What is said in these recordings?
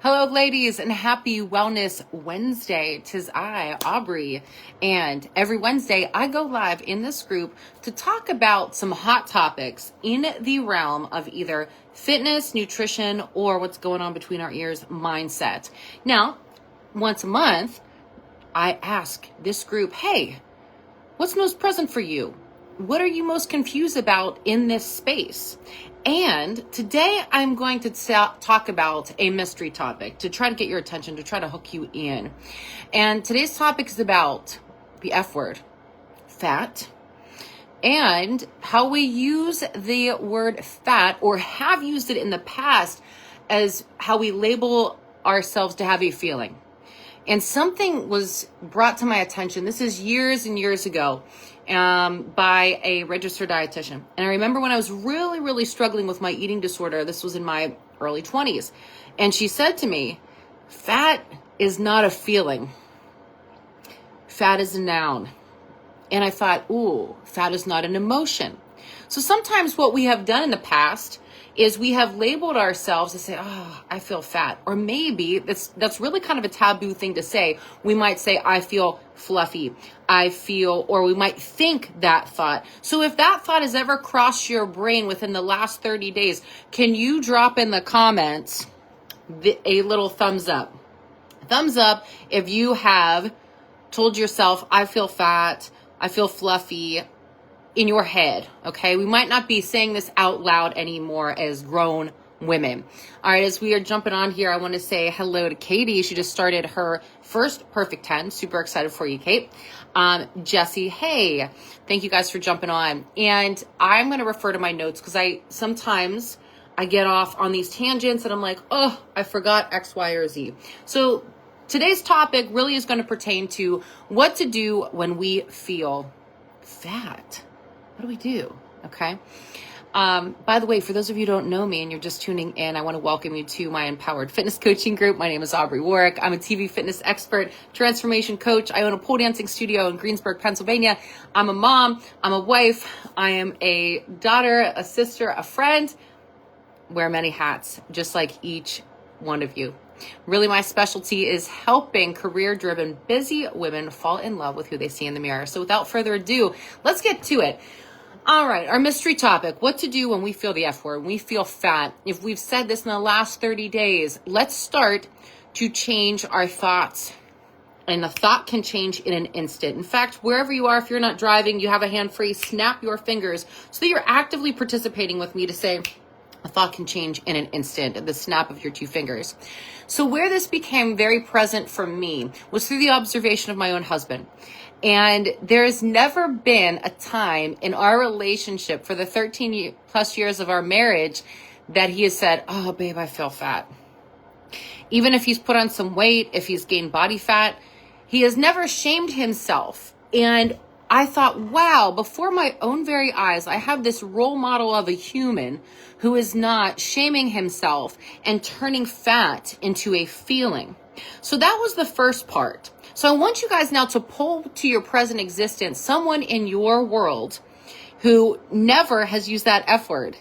Hello, ladies, and happy Wellness Wednesday. 'Tis I, Aubrey, and every Wednesday I go live in this group to talk about some hot topics in the realm of either fitness, nutrition, or what's going on between our ears, mindset. Now, once a month, I ask this group, hey, what's most present for you? What are you most confused about in this space? And today I'm going to talk about a mystery topic to try to get your attention, to try to hook you in. And today's topic is about the F word, fat, and how we use the word fat or have used it in the past as how we label ourselves to have a feeling. And something was brought to my attention. This is years and years ago by a registered dietitian. And I remember when I was really struggling with my eating disorder. This was in my early 20s. And she said to me, fat is not a feeling. Fat is a noun. And I thought, ooh, fat is not an emotion. So sometimes what we have done in the past is we have labeled ourselves to say, oh, I feel fat. Or maybe that's really kind of a taboo thing to say. We might say, I feel fluffy. Or we might think that thought. So if that thought has ever crossed your brain within the last 30 days, can you drop in the comments a little thumbs up? Thumbs up if you have told yourself, I feel fat, I feel fluffy, in your head, okay? We might not be saying this out loud anymore as grown women. All right, as we are jumping on here, I want to say hello to Katie. She just started her first Perfect 10. Super excited for you, Kate. Jesse, hey, thank you guys for jumping on. And I'm going to refer to my notes because sometimes I get off on these tangents and I'm like, oh, I forgot X, Y, or Z. So today's topic really is going to pertain to what to do when we feel fat. What do we do? Okay. By the way, for those of you who don't know me and you're just tuning in, I want to welcome you to my Empowered Fitness Coaching Group. My name is Aubrey Warwick. I'm a TV fitness expert, transformation coach. I own a pole dancing studio in Greensburg, Pennsylvania. I'm a mom. I'm a wife. I am a daughter, a sister, a friend. Wear many hats, just like each one of you. Really, my specialty is helping career-driven, busy women fall in love with who they see in the mirror. So without further ado, let's get to it. All right, our mystery topic, what to do when we feel the F word, when we feel fat. If we've said this in the last 30 days, let's start to change our thoughts. And the thought can change in an instant. In fact, wherever you are, if you're not driving, you have a hand free, snap your fingers so that you're actively participating with me to say, a thought can change in an instant, at the snap of your two fingers. So where this became very present for me was through the observation of my own husband. And there has never been a time in our relationship for the 13 plus years of our marriage that he has said, oh, babe, I feel fat. Even if he's put on some weight, if he's gained body fat, he has never shamed himself. And I thought, wow, before my own very eyes, I have this role model of a human who is not shaming himself and turning fat into a feeling. So that was the first part. So I want you guys now to pull to your present existence someone in your world who never has used that F word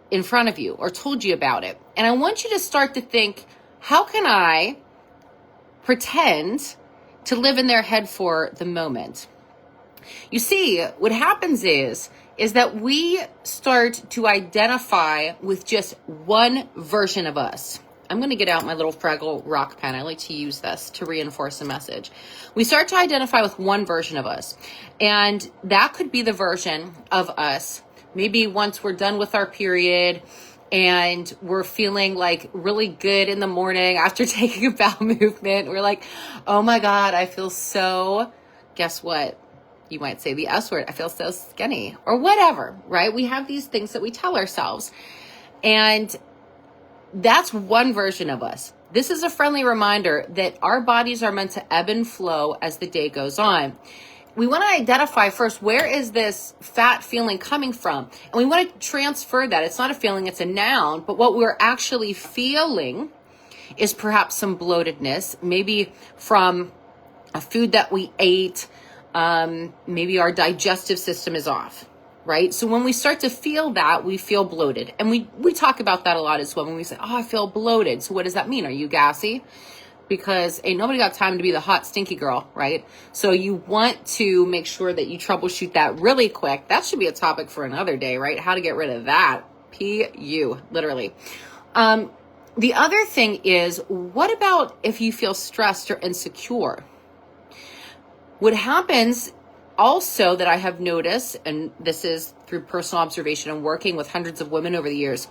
in front of you or told you about it. And I want you to start to think, how can I pretend to live in their head for the moment? You see, what happens is that we start to identify with just one version of us. I'm going to get out my little Fraggle Rock pen. I like to use this to reinforce a message. We start to identify with one version of us. And that could be the version of us. Maybe once we're done with our period and we're feeling like really good in the morning after taking a bowel movement. We're like, oh my God, I feel so, guess what? You might say the S word, I feel so skinny or whatever, right? We have these things that we tell ourselves. And that's one version of us. This is a friendly reminder that our bodies are meant to ebb and flow as the day goes on. We want to identify first, where is this fat feeling coming from? And we want to transfer that. It's not a feeling, it's a noun, but what we're actually feeling is perhaps some bloatedness, maybe from a food that we ate. Maybe our digestive system is off. right? So when we start to feel that, we feel bloated. And we talk about that a lot as well when we say, oh, I feel bloated. So what does that mean? Are you gassy? Because ain't nobody got time to be the hot, stinky girl, right? So you want to make sure that you troubleshoot that really quick. That should be a topic for another day, right? How to get rid of that. P-U, literally. The other thing is, what about if you feel stressed or insecure? What happens also that I have noticed, and this is through personal observation and working with hundreds of women over the years,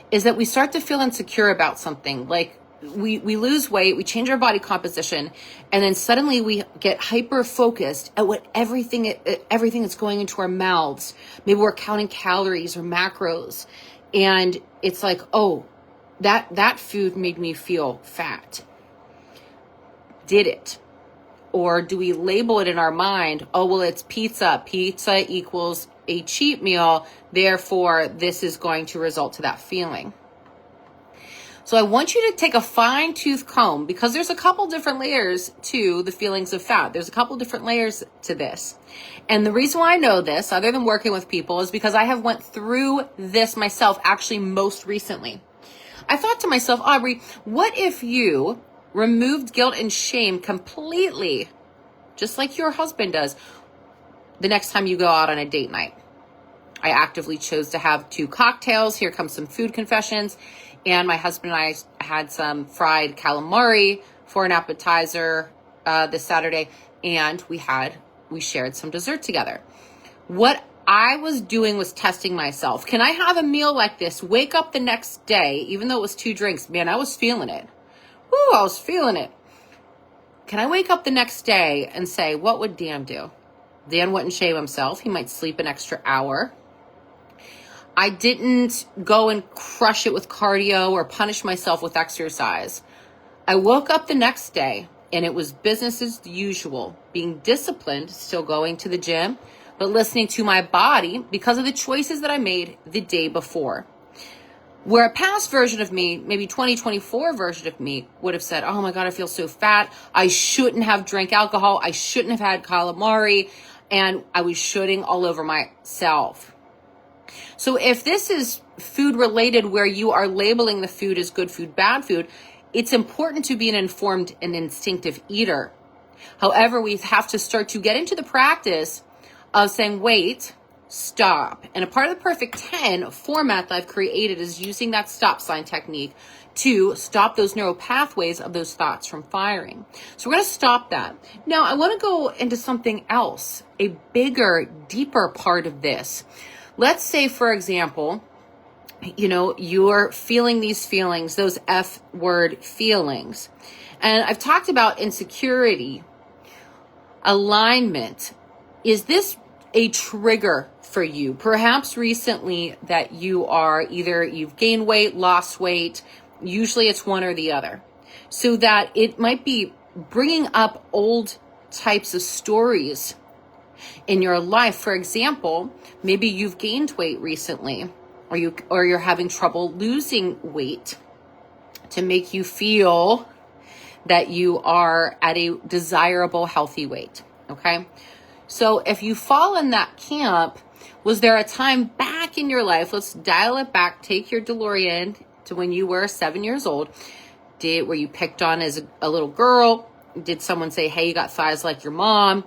is that we start to feel insecure about something. Like we lose weight, we change our body composition, and then suddenly we get hyper focused at what everything that's going into our mouths. Maybe we're counting calories or macros, and it's like, oh, that food made me feel fat. Did it? Or do we label it in our mind? Oh, well, it's pizza. Pizza equals a cheat meal. Therefore, this is going to result to that feeling. So I want you to take a fine-tooth comb, because there's a couple different layers to the feelings of fat. There's a couple different layers to this. And the reason why I know this, other than working with people, is because I have went through this myself, actually most recently. I thought to myself, Aubrey, what if you removed guilt and shame completely, just like your husband does, the next time you go out on a date night? I actively chose to have 2 cocktails. Here comes some food confessions. And my husband and I had some fried calamari for an appetizer this Saturday. And we shared some dessert together. What I was doing was testing myself. Can I have a meal like this, wake up the next day, even though it was 2 drinks? Man, I was feeling it. Woo, I was feeling it. Can I wake up the next day and say, what would Dan do? Dan wouldn't shame himself. He might sleep an extra hour. I didn't go and crush it with cardio or punish myself with exercise. I woke up the next day and it was business as usual, being disciplined, still going to the gym, but listening to my body because of the choices that I made the day before. Where a past version of me, maybe 2024 version of me, would have said, oh my God, I feel so fat. I shouldn't have drank alcohol. I shouldn't have had calamari. And I was shooting all over myself. So if this is food related, where you are labeling the food as good food, bad food, it's important to be an informed and instinctive eater. However, we have to start to get into the practice of saying, wait, stop. And a part of the Perfect 10 format that I've created is using that stop sign technique to stop those neural pathways of those thoughts from firing. So we're going to stop that. Now, I want to go into something else, a bigger, deeper part of this. Let's say, for example, you're feeling these feelings, those F word feelings. And I've talked about insecurity, alignment. Is this a trigger for you? Perhaps recently that you are you've gained weight, lost weight. Usually it's one or the other. So that it might be bringing up old types of stories in your life. For example, maybe you've gained weight recently, or you're having trouble losing weight to make you feel that you are at a desirable, healthy weight. Okay. So if you fall in that camp, was there a time back in your life? Let's dial it back. Take your DeLorean to when you were 7 years old. Were you picked on as a little girl? Did someone say, hey, you got thighs like your mom?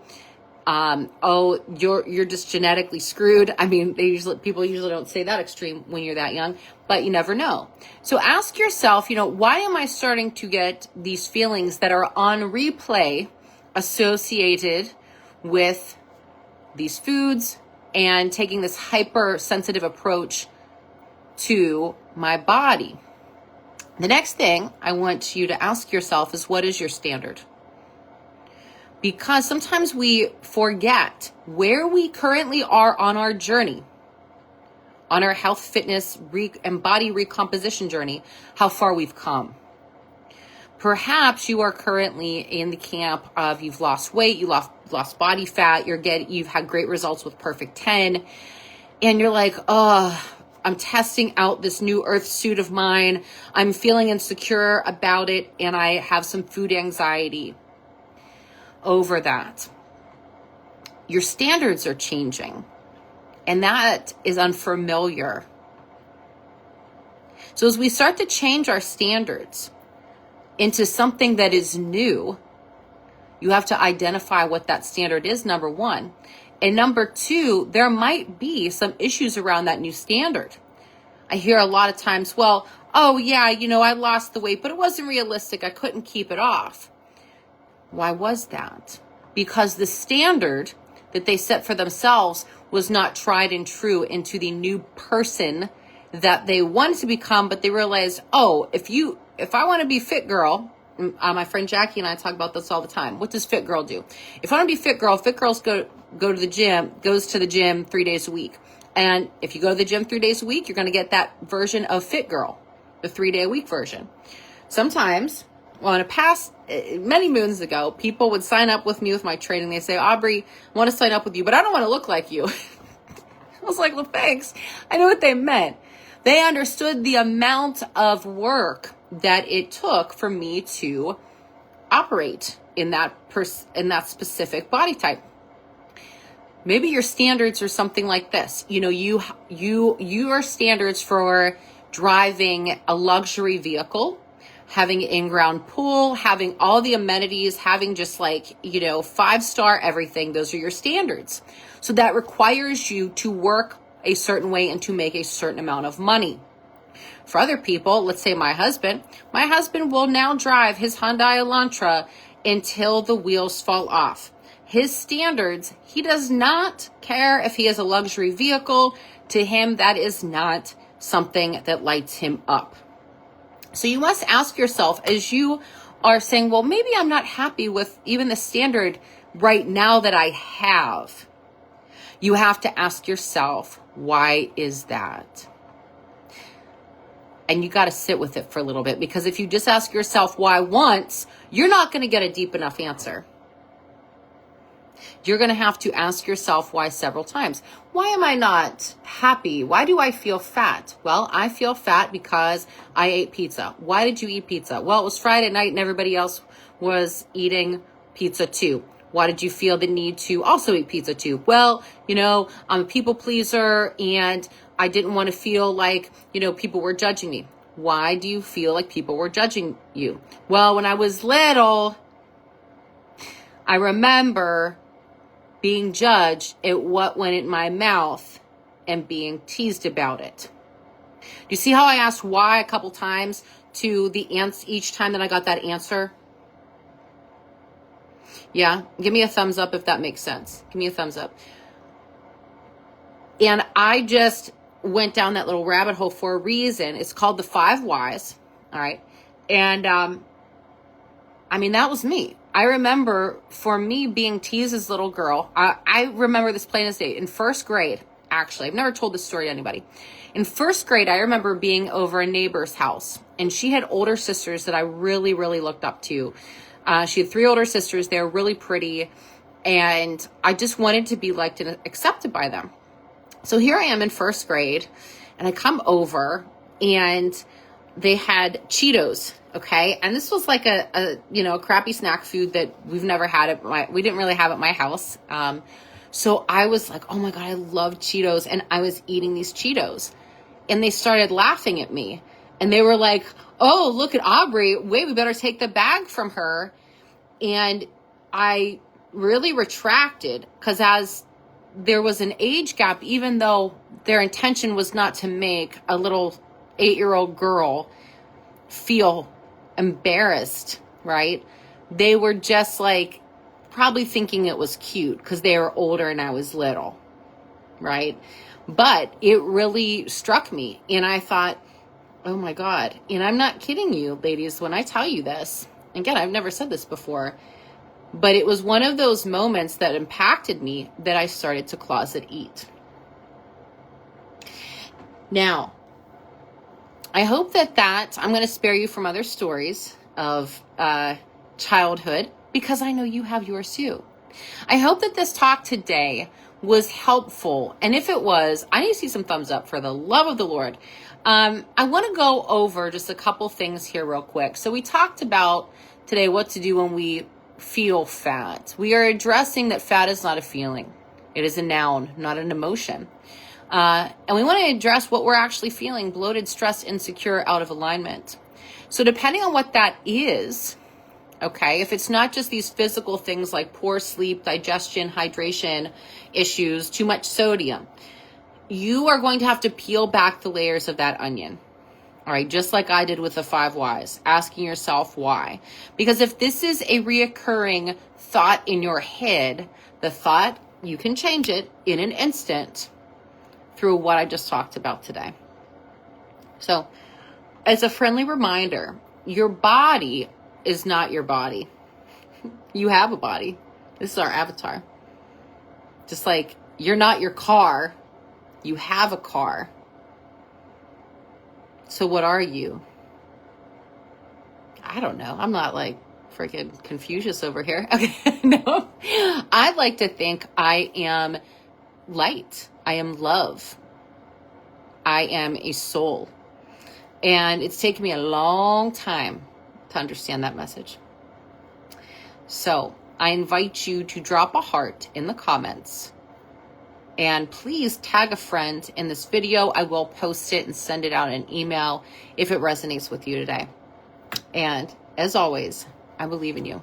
Oh, you're just genetically screwed. I mean, people usually don't say that extreme when you're that young, but you never know. So ask yourself, why am I starting to get these feelings that are on replay associated with these foods and taking this hypersensitive approach to my body? The next thing I want you to ask yourself is, what is your standard? Because sometimes we forget where we currently are on our journey, on our health, fitness, and body recomposition journey, how far we've come. Perhaps you are currently in the camp of you've lost weight, you lost body fat, you've had great results with Perfect 10, and you're like, oh, I'm testing out this new earth suit of mine. I'm feeling insecure about it, and I have some food anxiety over that. Your standards are changing. And that is unfamiliar. So as we start to change our standards into something that is new, you have to identify what that standard is, number one. And number two, there might be some issues around that new standard. I hear a lot of times, well, oh yeah, I lost the weight, but it wasn't realistic. I couldn't keep it off. Why was that? Because the standard that they set for themselves was not tried and true into the new person that they wanted to become, but they realized, oh, if I want to be fit girl, my friend Jackie and I talk about this all the time. What does fit girl do? If I want to be fit girls goes to the gym 3 days a week. And if you go to the gym 3 days a week, you're going to get that version of fit girl, the 3-day-a-week version. Sometimes, well, in the past, many moons ago, people would sign up with me with my training. They say, Aubrey, I want to sign up with you, but I don't want to look like you. I was like, well, thanks. I knew what they meant. They understood the amount of work that it took for me to operate in that specific body type. Maybe your standards are something like this. Your standards for driving a luxury vehicle, having an in-ground pool, having all the amenities, having just 5-star everything. Those are your standards. So that requires you to work a certain way and to make a certain amount of money. For other people, let's say my husband will now drive his Hyundai Elantra until the wheels fall off. His standards, he does not care if he has a luxury vehicle. To him, that is not something that lights him up. So you must ask yourself, as you are saying, well, maybe I'm not happy with even the standard right now that I have. You have to ask yourself, why is that? And you got to sit with it for a little bit, because if you just ask yourself why once, you're not going to get a deep enough answer. You're going to have to ask yourself why several times. Why am I not happy? Why do I feel fat? Well, I feel fat because I ate pizza. Why did you eat pizza? Well, it was Friday night and everybody else was eating pizza too. Why did you feel the need to also eat pizza too? Well, I'm a people pleaser and I didn't want to feel like, people were judging me. Why do you feel like people were judging you? Well, when I was little, I remember being judged at what went in my mouth and being teased about it. Do you see how I asked why a couple times to the answer each time that I got that answer? Yeah, give me a thumbs up if that makes sense. Give me a thumbs up. And I just went down that little rabbit hole for a reason. It's called the 5 whys. All right. And, that was me. I remember for me being teased as a little girl. I remember this plain as day. In first grade, actually, I've never told this story to anybody. In first grade, I remember being over a neighbor's house, and she had older sisters that I really, really looked up to. She had 3 older sisters. They were really pretty, and I just wanted to be liked and accepted by them. So here I am in first grade, and I come over, and they had Cheetos, okay? And this was like a crappy snack food that we've never had we didn't really have at my house. So I was like, oh my God, I love Cheetos. And I was eating these Cheetos, and they started laughing at me, and they were like, oh, look at Aubrey. Wait, we better take the bag from her. And I really retracted, because as there was an age gap, even though their intention was not to make a little 8-year-old girl feel embarrassed, right? They were just probably thinking it was cute because they were older and I was little, right? But it really struck me, and I thought, oh my God. And I'm not kidding you, ladies, when I tell you this. Again, I've never said this before, but it was one of those moments that impacted me that I started to closet eat. Now, I hope that I'm going to spare you from other stories of childhood, because I know you have yours too. I hope that this talk today was helpful. And if it was, I need to see some thumbs up for the love of the Lord. I want to go over just a couple things here real quick. So we talked about today what to do when we feel fat. We are addressing that fat is not a feeling. It is a noun, not an emotion. And we want to address what we're actually feeling: bloated, stressed, insecure, out of alignment. So depending on what that is, okay, if it's not just these physical things like poor sleep, digestion, hydration issues, too much sodium, you are going to have to peel back the layers of that onion. All right, just like I did with the 5 whys, asking yourself why. Because if this is a reoccurring thought in your head, the thought, you can change it in an instant through what I just talked about today. So, as a friendly reminder, your body is not your body. You have a body. This is our avatar. Just like you're not your car, you have a car. So what are you? I don't know. I'm not like freaking Confucius over here. Okay, no. I'd like to think I am light. I am love. I am a soul. And it's taken me a long time to understand that message. So I invite you to drop a heart in the comments. And please tag a friend in this video. I will post it and send it out in an email if it resonates with you today. And as always, I believe in you.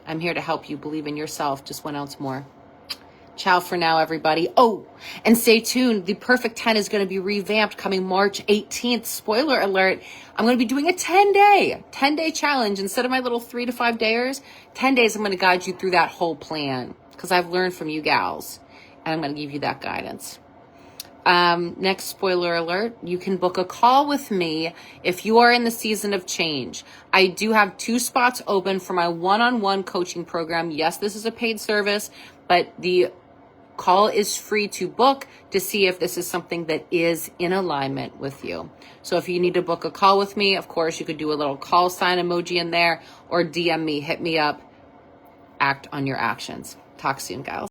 I'm here to help you believe in yourself just 1 ounce more. Ciao for now, everybody. Oh, and stay tuned. The Perfect 10 is going to be revamped coming March 18th. Spoiler alert. I'm going to be doing a 10-day challenge. Instead of my little 3 to 5 days, 10 days, I'm going to guide you through that whole plan because I've learned from you gals. And I'm going to give you that guidance. Next spoiler alert, you can book a call with me if you are in the season of change. I do have 2 spots open for my one-on-one coaching program. Yes, this is a paid service, but the call is free to book to see if this is something that is in alignment with you. So if you need to book a call with me, of course, you could do a little call sign emoji in there or DM me, hit me up, act on your actions. Talk soon, guys.